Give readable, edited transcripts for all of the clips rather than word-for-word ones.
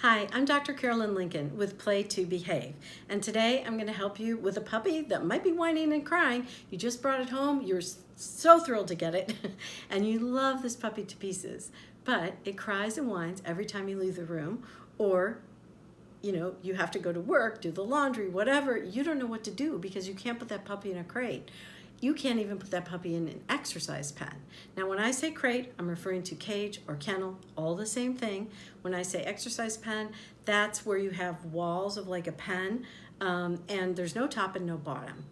Hi, I'm Dr. Carolyn Lincoln with Play to Behave, and today I'm going to help you with a puppy that might be whining and crying. You just brought it home, you're so thrilled to get it, and you love this puppy to pieces, but it cries and whines every time you leave the room, or you have to go to work, do the laundry, whatever. You don't know what to do because you can't put that puppy in a crate. You can't even put that puppy in an exercise pen. Now, when I say crate, I'm referring to cage or kennel, all the same thing. When I say exercise pen, that's where you have walls of like a pen, and there's no top and no bottom.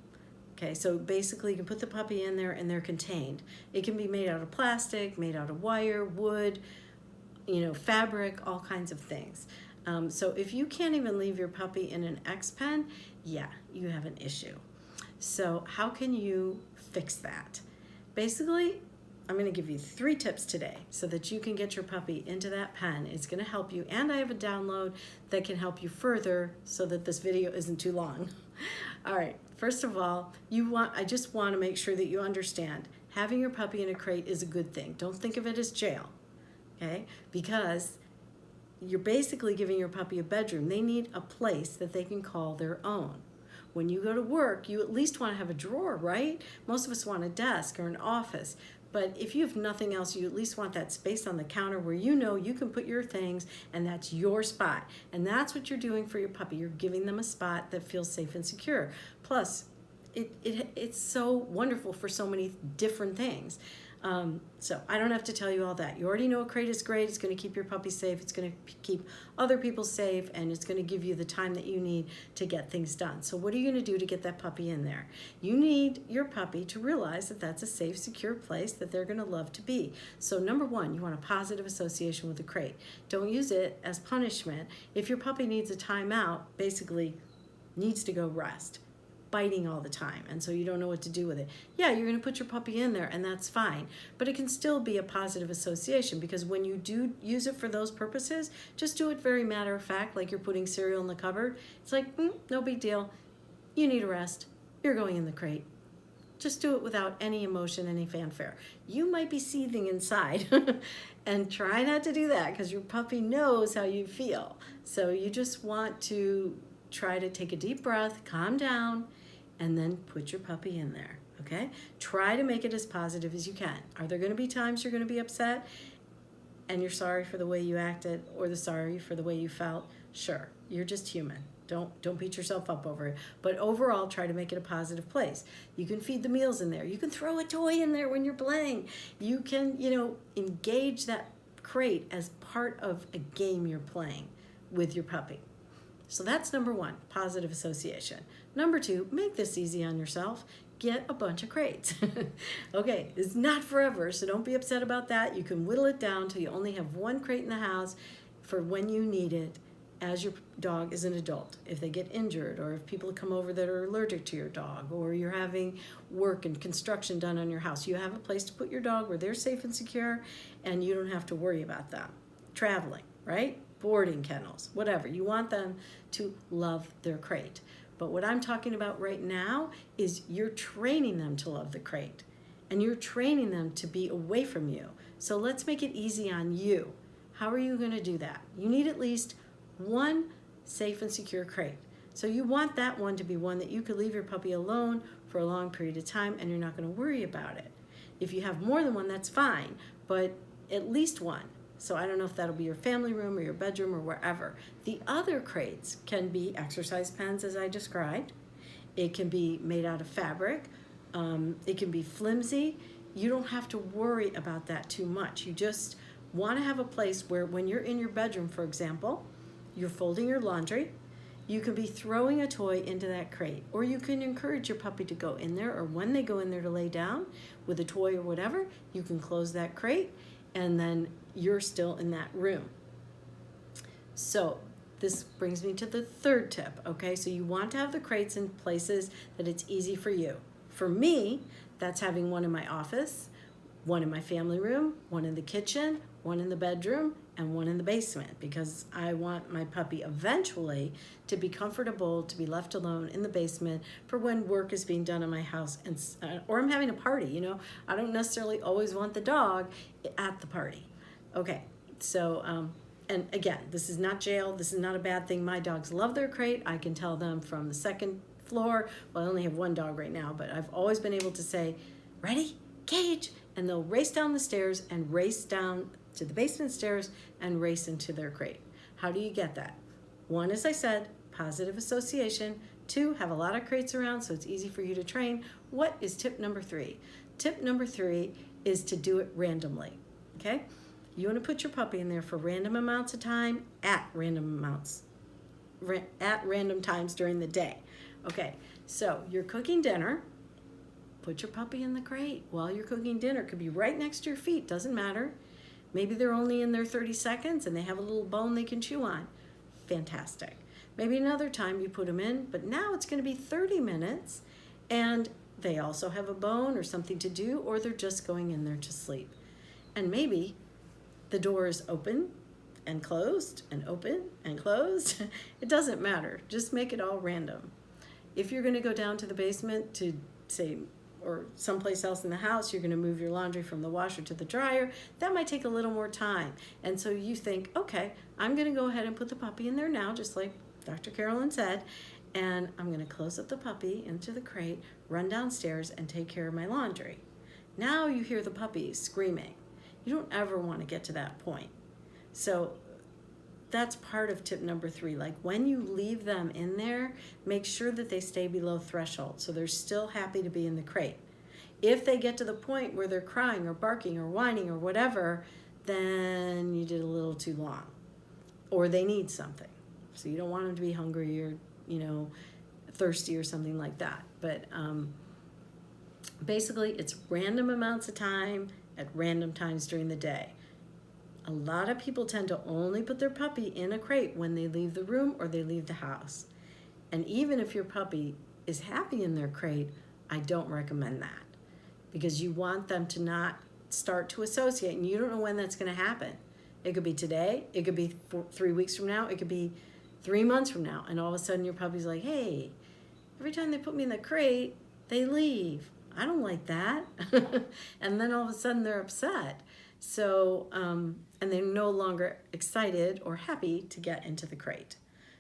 Okay, so basically you can put the puppy in there and they're contained. It can be made out of plastic, made out of wire, wood, fabric, all kinds of things. So if you can't even leave your puppy in an X pen, yeah, you have an issue. So how can you fix that? Basically, I'm going to give you 3 tips today so that you can get your puppy into that pen. It's going to help you, and I have a download that can help you further so that this video isn't too long. All right, first of all, I just want to make sure that you understand having your puppy in a crate is a good thing. Don't think of it as jail, okay? Because you're basically giving your puppy a bedroom. They need a place that they can call their own. When you go to work, you at least want to have a drawer, right? Most of us want a desk or an office. But if you have nothing else, you at least want that space on the counter where you know you can put your things and that's your spot. And that's what you're doing for your puppy. You're giving them a spot that feels safe and secure. Plus, it's so wonderful for so many different things. So I don't have to tell you all that. You already know a crate is great. It's going to keep your puppy safe. It's going to keep other people safe, and it's going to give you the time that you need to get things done. So what are you going to do to get that puppy in there? You need your puppy to realize that that's a safe, secure place that they're going to love to be. So number 1, you want a positive association with the crate. Don't use it as punishment. If your puppy needs a timeout, basically needs to go rest, biting all the time, and so you don't know what to do with it. Yeah, you're going to put your puppy in there, and that's fine, but it can still be a positive association, because when you do use it for those purposes, just do it very matter of fact, like you're putting cereal in the cupboard. It's like, no big deal. You need a rest. You're going in the crate. Just do it without any emotion, any fanfare. You might be seething inside, and try not to do that, because your puppy knows how you feel. So you just want to try to take a deep breath, calm down, and then put your puppy in there, okay? Try to make it as positive as you can. Are there going to be times you're going to be upset and you're sorry for the way you acted or sorry for the way you felt? Sure, you're just human. Don't beat yourself up over it. But overall, try to make it a positive place. You can feed the meals in there. You can throw a toy in there when you're playing. You can, engage that crate as part of a game you're playing with your puppy. So that's number 1, positive association. Number 2, make this easy on yourself. Get a bunch of crates. Okay, it's not forever, so don't be upset about that. You can whittle it down till you only have 1 crate in the house for when you need it as your dog is an adult. If they get injured, or if people come over that are allergic to your dog, or you're having work and construction done on your house, you have a place to put your dog where they're safe and secure, and you don't have to worry about them. Traveling, right? Boarding kennels, whatever. You want them to love their crate. But what I'm talking about right now is you're training them to love the crate, and you're training them to be away from you. So let's make it easy on you. How are you going to do that? You need at least 1 safe and secure crate. So you want that one to be one that you could leave your puppy alone for a long period of time and you're not going to worry about it. If you have more than 1, that's fine, but at least 1. So I don't know if that'll be your family room or your bedroom or wherever. The other crates can be exercise pens, as I described. It can be made out of fabric. It can be flimsy. You don't have to worry about that too much. You just want to have a place where when you're in your bedroom, for example, you're folding your laundry, you can be throwing a toy into that crate, or you can encourage your puppy to go in there, or when they go in there to lay down with a toy or whatever, you can close that crate, and then you're still in that room. So this brings me to the 3rd tip, okay? So you want to have the crates in places that it's easy for you. For me, that's having 1 in my office, 1 in my family room, 1 in the kitchen, 1 in the bedroom, and 1 in the basement, because I want my puppy eventually to be comfortable to be left alone in the basement for when work is being done in my house, and or I'm having a party. I don't necessarily always want the dog at the party. Okay, so And again, this is not jail. This is not a bad thing. My dogs love their crate. I can tell them from the second floor. Well, I only have one dog right now, but I've always been able to say, ready, cage, and they'll race down the stairs and race down to the basement stairs and race into their crate. How do you get that? One, as I said, positive association. Two, have a lot of crates around so it's easy for you to train. What is tip number 3? Tip number 3 is to do it randomly, okay? You want to put your puppy in there for random amounts of time at random times during the day. Okay, so you're cooking dinner. Put your puppy in the crate while you're cooking dinner. It could be right next to your feet, doesn't matter. Maybe they're only in there 30 seconds and they have a little bone they can chew on. Fantastic. Maybe another time you put them in, but now it's going to be 30 minutes and they also have a bone or something to do, or they're just going in there to sleep. And maybe the door is open and closed and open and closed. It doesn't matter. Just make it all random. If you're going to go down to the basement to say, or someplace else in the house, you're going to move your laundry from the washer to the dryer, that might take a little more time. And so you think, okay, I'm going to go ahead and put the puppy in there now, just like Dr. Carolyn said, and I'm going to close up the puppy into the crate, run downstairs, and take care of my laundry. Now you hear the puppy screaming. You don't ever want to get to that point. So that's part of tip number 3. Like when you leave them in there, make sure that they stay below threshold so they're still happy to be in the crate. If they get to the point where they're crying or barking or whining or whatever, then you did a little too long, or they need something. So you don't want them to be hungry or, thirsty or something like that. But basically it's random amounts of time at random times during the day. A lot of people tend to only put their puppy in a crate when they leave the room or they leave the house. And even if your puppy is happy in their crate, I don't recommend that, because you want them to not start to associate, and you don't know when that's going to happen. It could be today, it could be 3 weeks from now, it could be 3 months from now, and all of a sudden your puppy's like, hey, every time they put me in the crate, they leave. I don't like that. And then all of a sudden they're upset. So, and they're no longer excited or happy to get into the crate.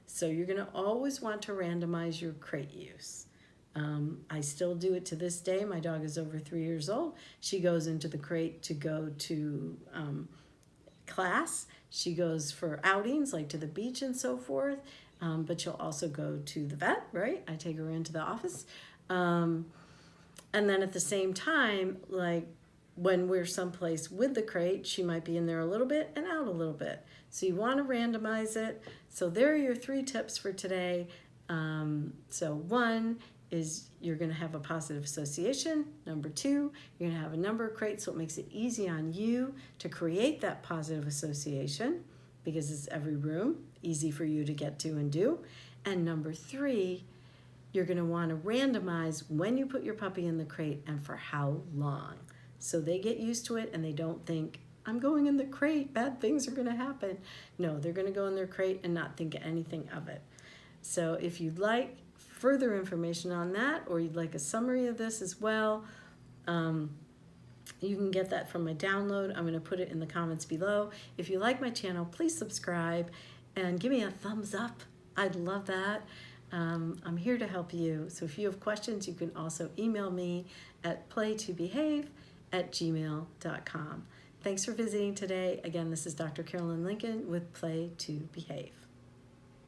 So you're going to always want to randomize your crate use. I still do it to this day. My dog is over 3 years old. She goes into the crate to go to class. She goes for outings like to the beach and so forth. But she'll also go to the vet, right? I take her into the office. And then at the same time, like when we're someplace with the crate, she might be in there a little bit and out a little bit. So you want to randomize it. So there are your 3 tips for today. So 1 is you're going to have a positive association. Number 2, you're going to have a number of crates, so it makes it easy on you to create that positive association because it's every room, easy for you to get to and do. And number 3, you're going to want to randomize when you put your puppy in the crate and for how long. So they get used to it and they don't think, I'm going in the crate, bad things are going to happen. No, they're going to go in their crate and not think anything of it. So if you'd like further information on that, or you'd like a summary of this as well, you can get that from my download. I'm going to put it in the comments below. If you like my channel, please subscribe and give me a thumbs up. I'd love that. I'm here to help you. So if you have questions, you can also email me at playtobehave@gmail.com. Thanks for visiting today. Again, this is Dr. Carolyn Lincoln with Play to Behave.